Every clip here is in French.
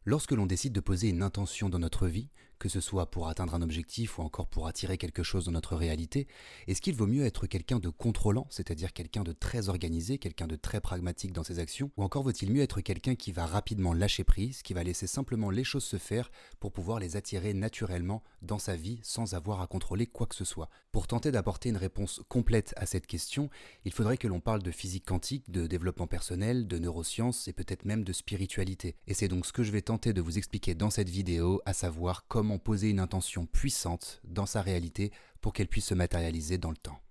Lorsque l'on décide de poser une intention dans notre vie, que ce soit pour atteindre un objectif ou encore pour attirer quelque chose dans notre réalité, est-ce qu'il vaut mieux être quelqu'un de contrôlant, c'est-à-dire quelqu'un de très organisé, quelqu'un de très pragmatique dans ses actions, ou encore vaut-il mieux être quelqu'un qui va rapidement lâcher prise, qui va laisser simplement les choses se faire pour pouvoir les attirer naturellement dans sa vie sans avoir à contrôler quoi que ce soit? Pour tenter d'apporter une réponse complète à cette question, il faudrait que l'on parle de physique quantique, de développement personnel, de neurosciences et peut-être même de spiritualité. Et c'est donc ce que je vais tenter de vous expliquer dans cette vidéo, à savoir comment poser une intention puissante dans sa réalité pour qu'elle puisse se matérialiser dans le temps.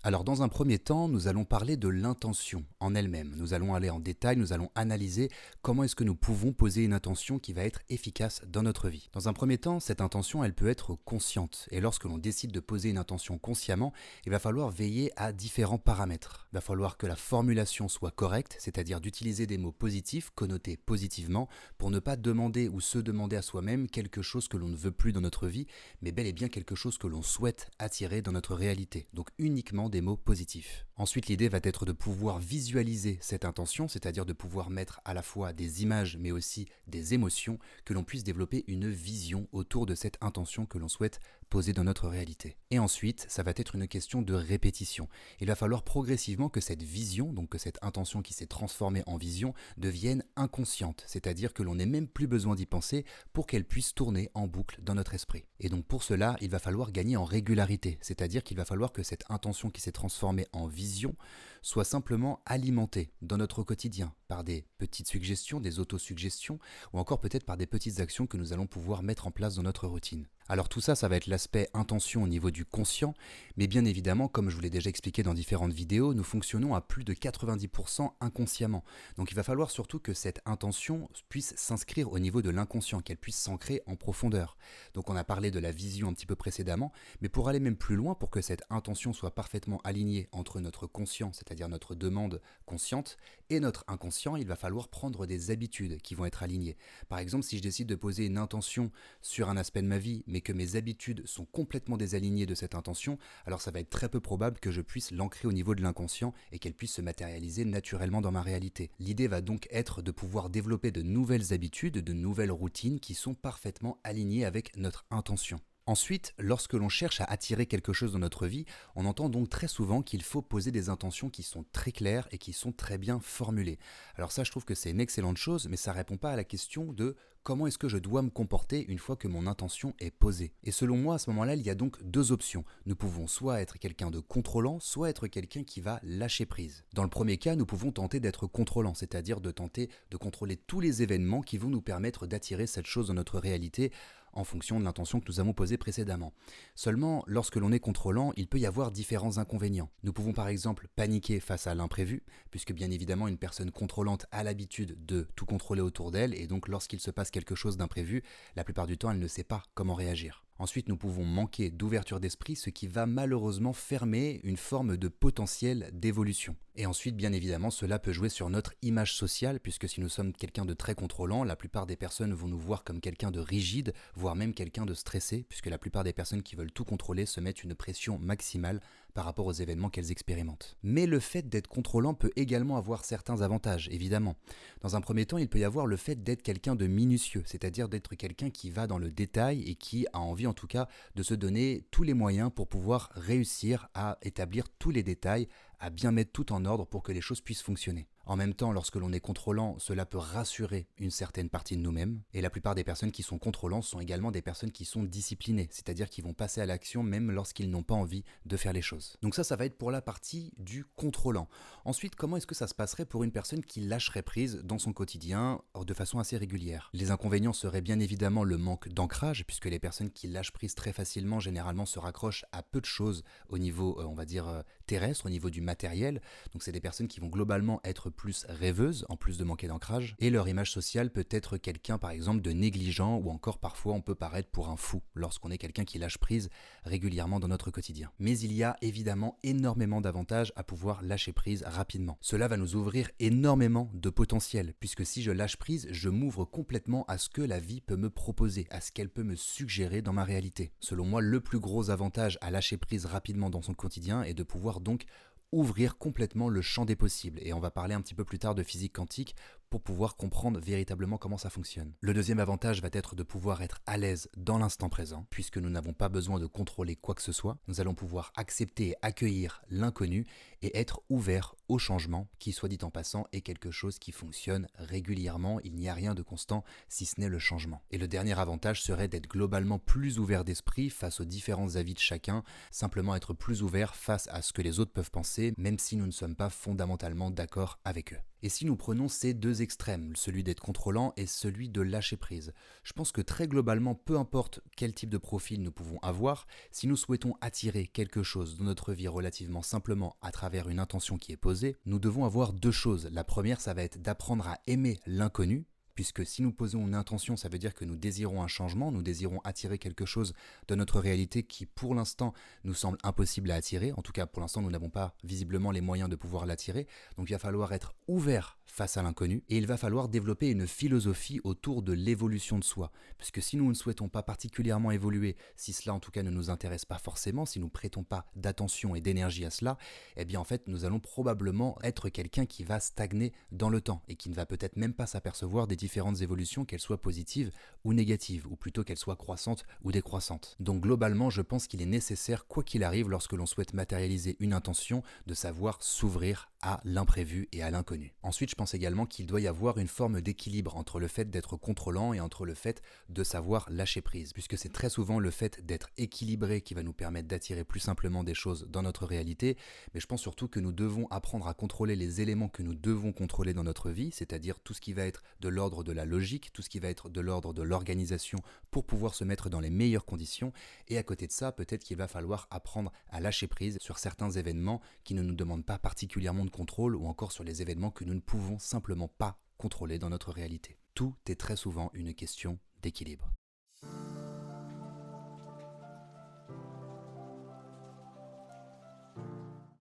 Alors dans un premier temps, nous allons parler de l'intention en elle-même. Nous allons aller en détail, nous allons analyser comment est-ce que nous pouvons poser une intention qui va être efficace dans notre vie. Dans un premier temps, cette intention, elle peut être consciente. Et lorsque l'on décide de poser une intention consciemment, il va falloir veiller à différents paramètres. Il va falloir que la formulation soit correcte, c'est-à-dire d'utiliser des mots positifs, connotés positivement, pour ne pas demander ou se demander à soi-même quelque chose que l'on ne veut plus dans notre vie, mais bel et bien quelque chose que l'on souhaite attirer dans notre réalité. Donc uniquement des mots positifs. Ensuite, l'idée va être de pouvoir visualiser cette intention, c'est-à-dire de pouvoir mettre à la fois des images mais aussi des émotions, que l'on puisse développer une vision autour de cette intention que l'on souhaite poser dans notre réalité. Et ensuite, ça va être une question de répétition. Il va falloir progressivement que cette vision, donc que cette intention qui s'est transformée en vision, devienne inconsciente, c'est-à-dire que l'on n'ait même plus besoin d'y penser pour qu'elle puisse tourner en boucle dans notre esprit. Et donc pour cela, il va falloir gagner en régularité, c'est-à-dire qu'il va falloir que cette intention qui s'est transformée en vision soit simplement alimentée dans notre quotidien par des petites suggestions, des autosuggestions, ou encore peut-être par des petites actions que nous allons pouvoir mettre en place dans notre routine. Alors tout ça, ça va être l'aspect intention au niveau du conscient, mais bien évidemment, comme je vous l'ai déjà expliqué dans différentes vidéos, nous fonctionnons à plus de 90% inconsciemment. Donc il va falloir surtout que cette intention puisse s'inscrire au niveau de l'inconscient, qu'elle puisse s'ancrer en profondeur. Donc on a parlé de la vision un petit peu précédemment, mais pour aller même plus loin, pour que cette intention soit parfaitement alignée entre notre conscient, c'est-à-dire notre demande consciente, et notre inconscient, il va falloir prendre des habitudes qui vont être alignées. Par exemple, si je décide de poser une intention sur un aspect de ma vie, mais que mes habitudes sont complètement désalignées de cette intention, alors ça va être très peu probable que je puisse l'ancrer au niveau de l'inconscient et qu'elle puisse se matérialiser naturellement dans ma réalité. L'idée va donc être de pouvoir développer de nouvelles habitudes, de nouvelles routines qui sont parfaitement alignées avec notre intention. Ensuite, lorsque l'on cherche à attirer quelque chose dans notre vie, on entend donc très souvent qu'il faut poser des intentions qui sont très claires et qui sont très bien formulées. Alors ça, je trouve que c'est une excellente chose, mais ça ne répond pas à la question de comment est-ce que je dois me comporter une fois que mon intention est posée. Et selon moi, à ce moment-là, il y a donc deux options. Nous pouvons soit être quelqu'un de contrôlant, soit être quelqu'un qui va lâcher prise. Dans le premier cas, nous pouvons tenter d'être contrôlant, c'est-à-dire de tenter de contrôler tous les événements qui vont nous permettre d'attirer cette chose dans notre réalité en fonction de l'intention que nous avons posée précédemment. Seulement, lorsque l'on est contrôlant, il peut y avoir différents inconvénients. Nous pouvons par exemple paniquer face à l'imprévu, puisque bien évidemment une personne contrôlante a l'habitude de tout contrôler autour d'elle, et donc lorsqu'il se passe quelque chose d'imprévu, la plupart du temps elle ne sait pas comment réagir. Ensuite, nous pouvons manquer d'ouverture d'esprit, ce qui va malheureusement fermer une forme de potentiel d'évolution. Et ensuite, bien évidemment, cela peut jouer sur notre image sociale, puisque si nous sommes quelqu'un de très contrôlant, la plupart des personnes vont nous voir comme quelqu'un de rigide, voire même quelqu'un de stressé, puisque la plupart des personnes qui veulent tout contrôler se mettent une pression maximale par rapport aux événements qu'elles expérimentent. Mais le fait d'être contrôlant peut également avoir certains avantages, évidemment. Dans un premier temps, il peut y avoir le fait d'être quelqu'un de minutieux, c'est-à-dire d'être quelqu'un qui va dans le détail et qui a envie en tout cas de se donner tous les moyens pour pouvoir réussir à établir tous les détails, à bien mettre tout en ordre pour que les choses puissent fonctionner. En même temps, lorsque l'on est contrôlant, cela peut rassurer une certaine partie de nous-mêmes. Et la plupart des personnes qui sont contrôlantes sont également des personnes qui sont disciplinées, c'est-à-dire qui vont passer à l'action même lorsqu'ils n'ont pas envie de faire les choses. Donc ça va être pour la partie du contrôlant. Ensuite, comment est-ce que ça se passerait pour une personne qui lâcherait prise dans son quotidien de façon assez régulière? Les inconvénients seraient bien évidemment le manque d'ancrage, puisque les personnes qui lâchent prise très facilement généralement se raccrochent à peu de choses au niveau, on va dire, terrestre, au niveau du matériel. Donc c'est des personnes qui vont globalement être plus rêveuses, en plus de manquer d'ancrage, et leur image sociale peut être quelqu'un par exemple de négligent, ou encore parfois on peut paraître pour un fou lorsqu'on est quelqu'un qui lâche prise régulièrement dans notre quotidien. Mais il y a évidemment énormément d'avantages à pouvoir lâcher prise rapidement. Cela va nous ouvrir énormément de potentiel, puisque si je lâche prise, je m'ouvre complètement à ce que la vie peut me proposer, à ce qu'elle peut me suggérer dans ma réalité. Selon moi, le plus gros avantage à lâcher prise rapidement dans son quotidien est de pouvoir donc ouvrir complètement le champ des possibles. Et on va parler un petit peu plus tard de physique quantique pour pouvoir comprendre véritablement comment ça fonctionne. Le deuxième avantage va être de pouvoir être à l'aise dans l'instant présent, puisque nous n'avons pas besoin de contrôler quoi que ce soit. Nous allons pouvoir accepter et accueillir l'inconnu et être ouverts au changement, qui, soit dit en passant, est quelque chose qui fonctionne régulièrement. Il n'y a rien de constant si ce n'est le changement. Et le dernier avantage serait d'être globalement plus ouvert d'esprit face aux différents avis de chacun, simplement être plus ouvert face à ce que les autres peuvent penser, même si nous ne sommes pas fondamentalement d'accord avec eux. Et si nous prenons ces deux extrêmes, celui d'être contrôlant et celui de lâcher prise, je pense que très globalement, peu importe quel type de profil nous pouvons avoir, si nous souhaitons attirer quelque chose dans notre vie relativement simplement à travers une intention qui est posée, nous devons avoir deux choses. La première, ça va être d'apprendre à aimer l'inconnu, puisque si nous posons une intention, ça veut dire que nous désirons un changement, nous désirons attirer quelque chose de notre réalité qui, pour l'instant, nous semble impossible à attirer. En tout cas, pour l'instant, nous n'avons pas visiblement les moyens de pouvoir l'attirer. Donc il va falloir être ouvert face à l'inconnu et il va falloir développer une philosophie autour de l'évolution de soi. Puisque si nous ne souhaitons pas particulièrement évoluer, si cela en tout cas ne nous intéresse pas forcément, si nous ne prêtons pas d'attention et d'énergie à cela, eh bien en fait, nous allons probablement être quelqu'un qui va stagner dans le temps et qui ne va peut-être même pas s'apercevoir des différentes évolutions, qu'elles soient positives ou négatives, ou plutôt qu'elles soient croissantes ou décroissantes. Donc globalement, je pense qu'il est nécessaire, quoi qu'il arrive, lorsque l'on souhaite matérialiser une intention, de savoir s'ouvrir à l'imprévu et à l'inconnu. Ensuite, je pense également qu'il doit y avoir une forme d'équilibre entre le fait d'être contrôlant et entre le fait de savoir lâcher prise, puisque c'est très souvent le fait d'être équilibré qui va nous permettre d'attirer plus simplement des choses dans notre réalité, mais je pense surtout que nous devons apprendre à contrôler les éléments que nous devons contrôler dans notre vie, c'est-à-dire tout ce qui va être de l'ordre de la logique, tout ce qui va être de l'ordre de l'organisation pour pouvoir se mettre dans les meilleures conditions, et à côté de ça, peut-être qu'il va falloir apprendre à lâcher prise sur certains événements qui ne nous demandent pas particulièrement de contrôle, ou encore sur les événements que nous ne pouvons simplement pas contrôler dans notre réalité. Tout est très souvent une question d'équilibre.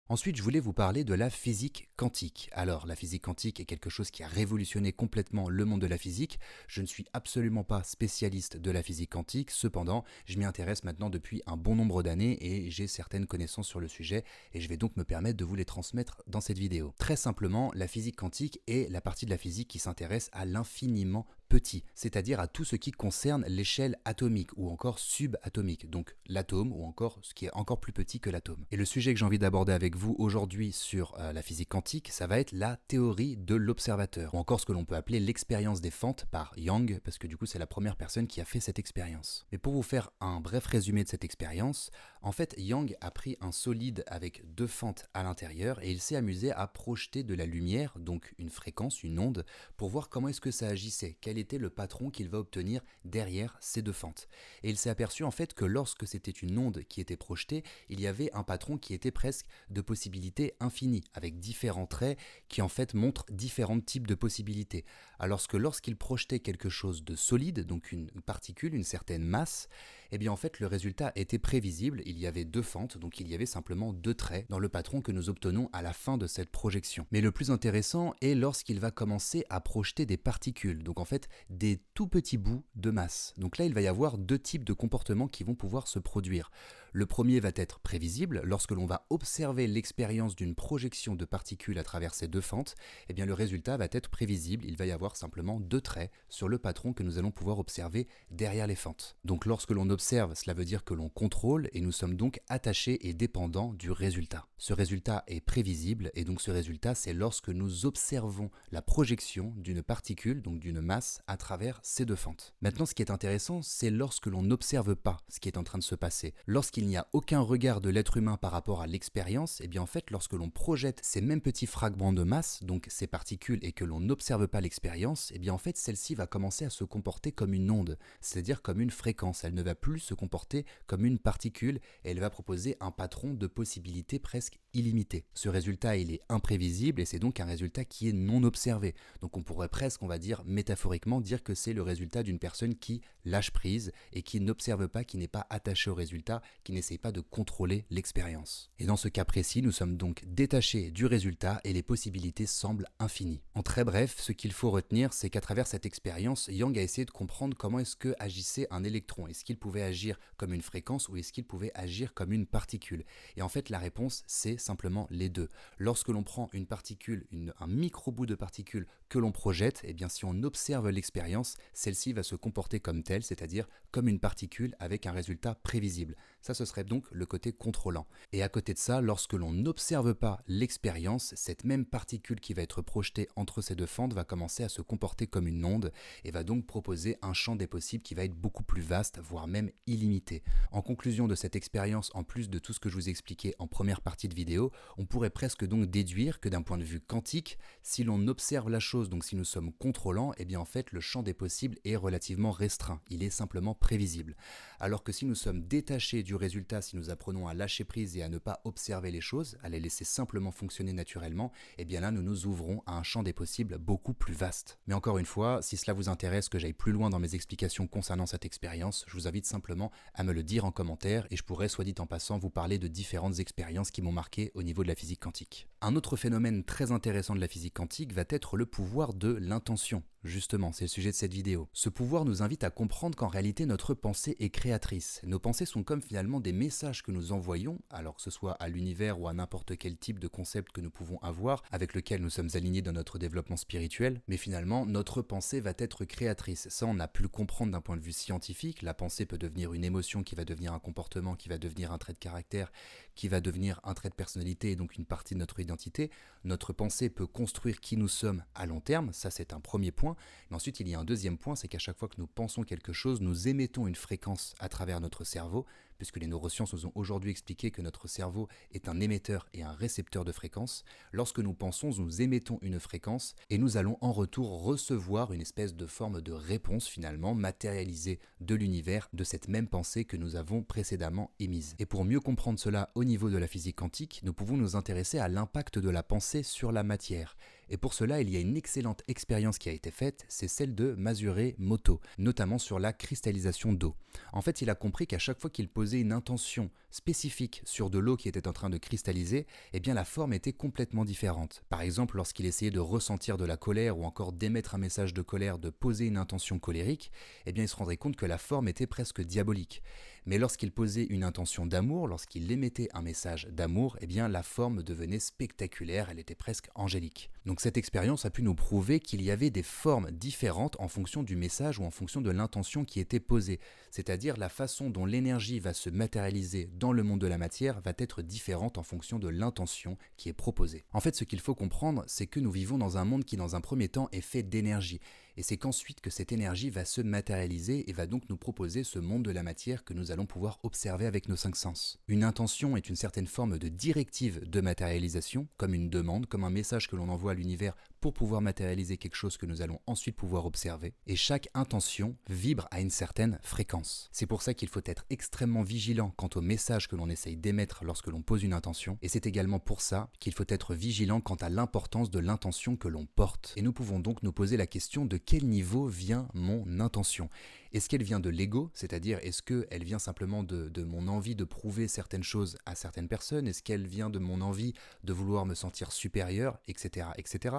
Ensuite, je voulais vous parler de la physique quantique. Alors, la physique quantique est quelque chose qui a révolutionné complètement le monde de la physique. Je ne suis absolument pas spécialiste de la physique quantique, cependant, je m'y intéresse maintenant depuis un bon nombre d'années et j'ai certaines connaissances sur le sujet et je vais donc me permettre de vous les transmettre dans cette vidéo. Très simplement, la physique quantique est la partie de la physique qui s'intéresse à l'infiniment petit, c'est-à-dire à tout ce qui concerne l'échelle atomique ou encore subatomique, donc l'atome ou encore ce qui est encore plus petit que l'atome. Et le sujet que j'ai envie d'aborder avec vous aujourd'hui sur la physique quantique, ça va être la théorie de l'observateur, ou encore ce que l'on peut appeler l'expérience des fentes par Young, parce que du coup c'est la première personne qui a fait cette expérience. Mais pour vous faire un bref résumé de cette expérience, en fait Young a pris un solide avec deux fentes à l'intérieur et il s'est amusé à projeter de la lumière, donc une fréquence, une onde, pour voir comment est-ce que ça agissait, quel était le patron qu'il va obtenir derrière ces deux fentes. Et il s'est aperçu en fait que lorsque c'était une onde qui était projetée, il y avait un patron qui était presque de possibilités infinies, avec différents traits qui en fait montrent différents types de possibilités. Alors que lorsqu'il projetait quelque chose de solide, donc une particule, une certaine masse, eh bien en fait le résultat était prévisible, il y avait deux fentes, donc il y avait simplement deux traits dans le patron que nous obtenons à la fin de cette projection. Mais le plus intéressant est lorsqu'il va commencer à projeter des particules, donc en fait des tout petits bouts de masse. Donc là il va y avoir deux types de comportements qui vont pouvoir se produire. Le premier va être prévisible, lorsque l'on va observer l'expérience d'une projection de particules à travers ces deux fentes, eh bien le résultat va être prévisible, il va y avoir simplement deux traits sur le patron que nous allons pouvoir observer derrière les fentes. Donc lorsque l'on observe, cela veut dire que l'on contrôle et nous sommes donc attachés et dépendants du résultat. Ce résultat est prévisible et donc ce résultat c'est lorsque nous observons la projection d'une particule, donc d'une masse, à travers ces deux fentes. Maintenant ce qui est intéressant c'est lorsque l'on n'observe pas ce qui est en train de se passer. Lorsqu'il n'y a aucun regard de l'être humain par rapport à l'expérience, et bien en fait lorsque l'on projette ces mêmes petits fragments de masse, donc ces particules, et que l'on n'observe pas l'expérience, et bien en fait celle-ci va commencer à se comporter comme une onde, c'est-à-dire comme une fréquence. Elle ne va plus se comporter comme une particule et elle va proposer un patron de possibilités presque illimité. Ce résultat, il est imprévisible et c'est donc un résultat qui est non observé. Donc on pourrait presque, on va dire, métaphoriquement, dire que c'est le résultat d'une personne qui lâche prise et qui n'observe pas, qui n'est pas attaché au résultat, qui n'essaye pas de contrôler l'expérience. Et dans ce cas précis, nous sommes donc détachés du résultat et les possibilités semblent infinies. En très bref, ce qu'il faut retenir, c'est qu'à travers cette expérience, Young a essayé de comprendre comment est-ce que agissait un électron. Est-ce qu'il pouvait agir comme une fréquence ou est-ce qu'il pouvait agir comme une particule? Et en fait, la réponse, c'est simplement les deux. Lorsque l'on prend une particule, un micro-bout de particule que l'on projette, eh bien si on observe l'expérience, celle-ci va se comporter comme telle, c'est-à-dire comme une particule avec un résultat prévisible. Ça, ce serait donc le côté contrôlant. Et à côté de ça, lorsque l'on n'observe pas l'expérience, cette même particule qui va être projetée entre ces deux fentes va commencer à se comporter comme une onde et va donc proposer un champ des possibles qui va être beaucoup plus vaste, voire même illimité. En conclusion de cette expérience, en plus de tout ce que je vous ai expliqué en première partie de vidéo, on pourrait presque donc déduire que d'un point de vue quantique, si l'on observe la chose, donc si nous sommes contrôlants, eh bien en fait le champ des possibles est relativement restreint, il est simplement prévisible. Alors que si nous sommes détachés du résultat, si nous apprenons à lâcher prise et à ne pas observer les choses, à les laisser simplement fonctionner naturellement, eh bien là nous nous ouvrons à un champ des possibles beaucoup plus vaste. Mais encore une fois, si cela vous intéresse que j'aille plus loin dans mes explications concernant cette expérience, je vous invite simplement à me le dire en commentaire et je pourrais, soit dit en passant, vous parler de différentes expériences qui m'ont marqué au niveau de la physique quantique. Un autre phénomène très intéressant de la physique quantique va être le pouvoir de l'intention. Justement, c'est le sujet de cette vidéo. Ce pouvoir nous invite à comprendre qu'en réalité notre pensée est créatrice. Nos pensées sont comme finalement des messages que nous envoyons, alors que ce soit à l'univers ou à n'importe quel type de concept que nous pouvons avoir, avec lequel nous sommes alignés dans notre développement spirituel, mais finalement notre pensée va être créatrice. Ça on a pu le comprendre d'un point de vue scientifique, la pensée peut devenir une émotion qui va devenir un comportement, qui va devenir un trait de caractère, qui va devenir un trait de personnalité et donc une partie de notre identité. Notre pensée peut construire qui nous sommes à long terme, ça c'est un premier point. Mais ensuite il y a un deuxième point, c'est qu'à chaque fois que nous pensons quelque chose, nous émettons une fréquence à travers notre cerveau, puisque les neurosciences nous ont aujourd'hui expliqué que notre cerveau est un émetteur et un récepteur de fréquences. Lorsque nous pensons, nous émettons une fréquence et nous allons en retour recevoir une espèce de forme de réponse finalement matérialisée de l'univers de cette même pensée que nous avons précédemment émise. Et pour mieux comprendre cela au niveau de la physique quantique, nous pouvons nous intéresser à l'impact de la pensée sur la matière. Et pour cela, il y a une excellente expérience qui a été faite, c'est celle de Masaru-Emoto, notamment sur la cristallisation d'eau. En fait, il a compris qu'à chaque fois qu'il posait une intention spécifique sur de l'eau qui était en train de cristalliser, eh bien la forme était complètement différente. Par exemple, lorsqu'il essayait de ressentir de la colère ou encore d'émettre un message de colère, de poser une intention colérique, eh bien il se rendrait compte que la forme était presque diabolique. Mais lorsqu'il posait une intention d'amour, lorsqu'il émettait un message d'amour, eh bien la forme devenait spectaculaire, elle était presque angélique. Donc cette expérience a pu nous prouver qu'il y avait des formes différentes en fonction du message ou en fonction de l'intention qui était posée. C'est-à-dire la façon dont l'énergie va se matérialiser dans le monde de la matière va être différente en fonction de l'intention qui est proposée. En fait, ce qu'il faut comprendre, c'est que nous vivons dans un monde qui dans un premier temps est fait d'énergie. Et c'est qu'ensuite que cette énergie va se matérialiser et va donc nous proposer ce monde de la matière que nous allons pouvoir observer avec nos 5 sens. Une intention est une certaine forme de directive de matérialisation, comme une demande, comme un message que l'on envoie à l'univers pour pouvoir matérialiser quelque chose que nous allons ensuite pouvoir observer. Et chaque intention vibre à une certaine fréquence. C'est pour ça qu'il faut être extrêmement vigilant quant au message que l'on essaye d'émettre lorsque l'on pose une intention. Et c'est également pour ça qu'il faut être vigilant quant à l'importance de l'intention que l'on porte. Et nous pouvons donc nous poser la question de quel niveau vient mon intention ? Est-ce qu'elle vient de l'ego, c'est-à-dire est-ce qu'elle vient simplement de mon envie de prouver certaines choses à certaines personnes? Est-ce qu'elle vient de mon envie de vouloir me sentir supérieur, etc., etc.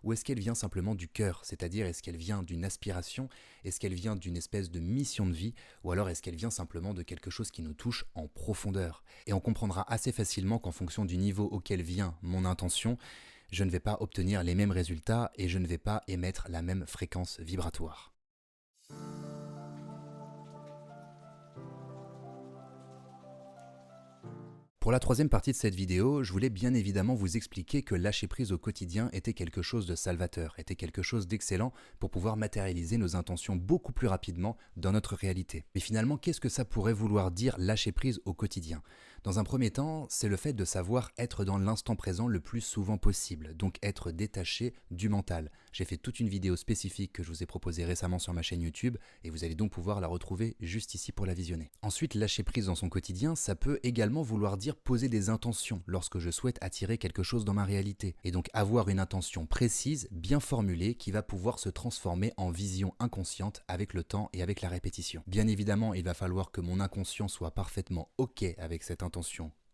Ou est-ce qu'elle vient simplement du cœur, c'est-à-dire est-ce qu'elle vient d'une aspiration, est-ce qu'elle vient d'une espèce de mission de vie, ou alors est-ce qu'elle vient simplement de quelque chose qui nous touche en profondeur? Et on comprendra assez facilement qu'en fonction du niveau auquel vient mon intention, je ne vais pas obtenir les mêmes résultats et je ne vais pas émettre la même fréquence vibratoire. Pour la troisième partie de cette vidéo, je voulais bien évidemment vous expliquer que lâcher prise au quotidien était quelque chose de salvateur, était quelque chose d'excellent pour pouvoir matérialiser nos intentions beaucoup plus rapidement dans notre réalité. Mais finalement, qu'est-ce que ça pourrait vouloir dire lâcher prise au quotidien? Dans un premier temps, c'est le fait de savoir être dans l'instant présent le plus souvent possible, donc être détaché du mental. J'ai fait toute une vidéo spécifique que je vous ai proposée récemment sur ma chaîne YouTube et vous allez donc pouvoir la retrouver juste ici pour la visionner. Ensuite, lâcher prise dans son quotidien, ça peut également vouloir dire poser des intentions lorsque je souhaite attirer quelque chose dans ma réalité. Et donc avoir une intention précise, bien formulée, qui va pouvoir se transformer en vision inconsciente avec le temps et avec la répétition. Bien évidemment, il va falloir que mon inconscient soit parfaitement OK avec cette intention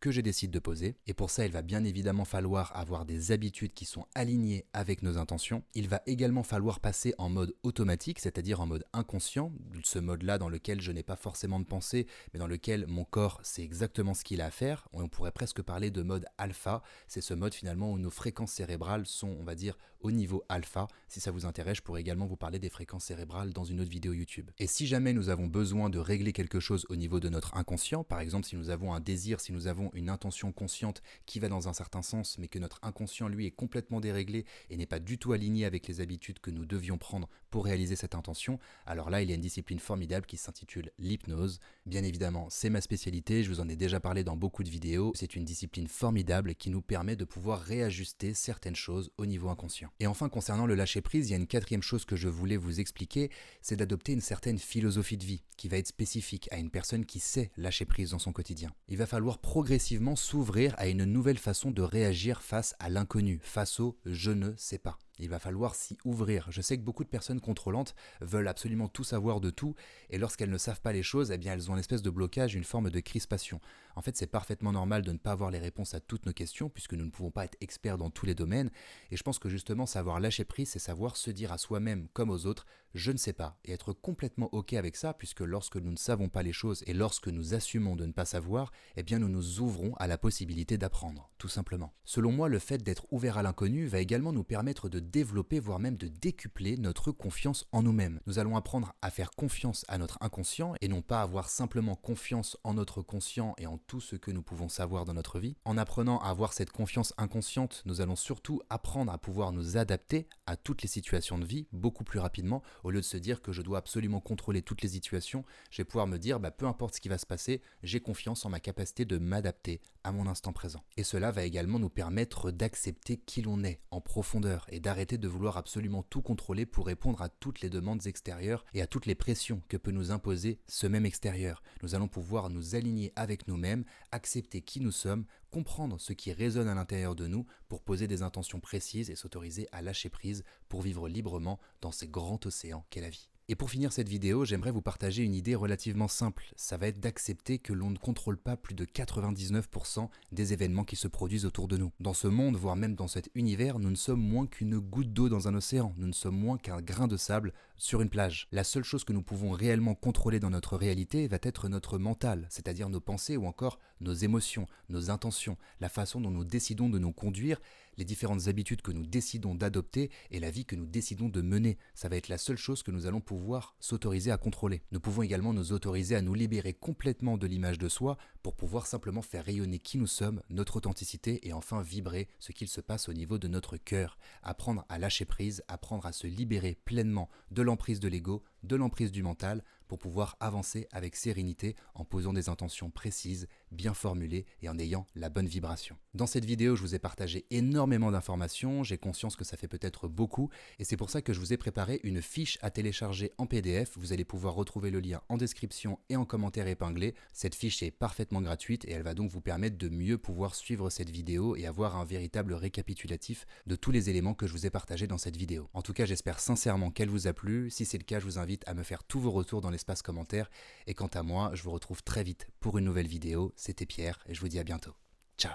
que je décide de poser. Et pour ça, il va bien évidemment falloir avoir des habitudes qui sont alignées avec nos intentions. Il va également falloir passer en mode automatique, c'est-à-dire en mode inconscient, ce mode-là dans lequel je n'ai pas forcément de pensée, mais dans lequel mon corps sait exactement ce qu'il a à faire. On pourrait presque parler de mode alpha. C'est ce mode finalement où nos fréquences cérébrales sont, on va dire, au niveau alpha. Si ça vous intéresse, je pourrais également vous parler des fréquences cérébrales dans une autre vidéo YouTube. Et si jamais nous avons besoin de régler quelque chose au niveau de notre inconscient, par exemple si nous avons un désir, si nous avons une intention consciente qui va dans un certain sens, mais que notre inconscient lui est complètement déréglé et n'est pas du tout aligné avec les habitudes que nous devions prendre pour réaliser cette intention, alors là il y a une discipline formidable qui s'intitule l'hypnose. Bien évidemment, c'est ma spécialité, je vous en ai déjà parlé dans beaucoup de vidéos, c'est une discipline formidable qui nous permet de pouvoir réajuster certaines choses au niveau inconscient. Et enfin, concernant le lâcher prise, il y a une quatrième chose que je voulais vous expliquer, c'est d'adopter une certaine philosophie de vie qui va être spécifique à une personne qui sait lâcher prise dans son quotidien. Il va falloir progressivement s'ouvrir à une nouvelle façon de réagir face à l'inconnu, face au « je ne sais pas ». Il va falloir s'y ouvrir. Je sais que beaucoup de personnes contrôlantes veulent absolument tout savoir de tout et lorsqu'elles ne savent pas les choses, eh bien elles ont une espèce de blocage, une forme de crispation. En fait, c'est parfaitement normal de ne pas avoir les réponses à toutes nos questions puisque nous ne pouvons pas être experts dans tous les domaines et je pense que justement savoir lâcher prise, c'est savoir se dire à soi-même comme aux autres « je ne sais pas » et être complètement OK avec ça puisque lorsque nous ne savons pas les choses et lorsque nous assumons de ne pas savoir, eh bien nous nous ouvrons à la possibilité d'apprendre, tout simplement. Selon moi, le fait d'être ouvert à l'inconnu va également nous permettre de développer, voire même de décupler notre confiance en nous-mêmes. Nous allons apprendre à faire confiance à notre inconscient et non pas avoir simplement confiance en notre conscient et en tout ce que nous pouvons savoir dans notre vie. En apprenant à avoir cette confiance inconsciente, nous allons surtout apprendre à pouvoir nous adapter à toutes les situations de vie beaucoup plus rapidement. Au lieu de se dire que je dois absolument contrôler toutes les situations, je vais pouvoir me dire peu importe ce qui va se passer, j'ai confiance en ma capacité de m'adapter à mon instant présent. Et cela va également nous permettre d'accepter qui l'on est en profondeur et d'arrêter de vouloir absolument tout contrôler pour répondre à toutes les demandes extérieures et à toutes les pressions que peut nous imposer ce même extérieur. Nous allons pouvoir nous aligner avec nous-mêmes, accepter qui nous sommes, comprendre ce qui résonne à l'intérieur de nous pour poser des intentions précises et s'autoriser à lâcher prise pour vivre librement dans ces grands océans qu'est la vie. Et pour finir cette vidéo, j'aimerais vous partager une idée relativement simple. Ça va être d'accepter que l'on ne contrôle pas plus de 99% des événements qui se produisent autour de nous. Dans ce monde, voire même dans cet univers, nous ne sommes moins qu'une goutte d'eau dans un océan. Nous ne sommes moins qu'un grain de sable sur une plage. La seule chose que nous pouvons réellement contrôler dans notre réalité va être notre mental, c'est-à-dire nos pensées ou encore nos émotions, nos intentions, la façon dont nous décidons de nous conduire, les différentes habitudes que nous décidons d'adopter et la vie que nous décidons de mener. Ça va être la seule chose que nous allons pouvoir s'autoriser à contrôler. Nous pouvons également nous autoriser à nous libérer complètement de l'image de soi pour pouvoir simplement faire rayonner qui nous sommes, notre authenticité et enfin vibrer ce qu'il se passe au niveau de notre cœur. Apprendre à lâcher prise, apprendre à se libérer pleinement de l'emprise de l'ego, de l'emprise du mental pour pouvoir avancer avec sérénité en posant des intentions précises, bien formulées et en ayant la bonne vibration. Dans cette vidéo, je vous ai partagé énormément d'informations, j'ai conscience que ça fait peut-être beaucoup et c'est pour ça que je vous ai préparé une fiche à télécharger en PDF. Vous allez pouvoir retrouver le lien en description et en commentaire épinglé. Cette fiche est parfaitement gratuite et elle va donc vous permettre de mieux pouvoir suivre cette vidéo et avoir un véritable récapitulatif de tous les éléments que je vous ai partagés dans cette vidéo. En tout cas, j'espère sincèrement qu'elle vous a plu. Si c'est le cas, je vous invite à me faire tous vos retours dans l'espace commentaire. Et quant à moi, je vous retrouve très vite pour une nouvelle vidéo. C'était Pierre et je vous dis à bientôt. Ciao.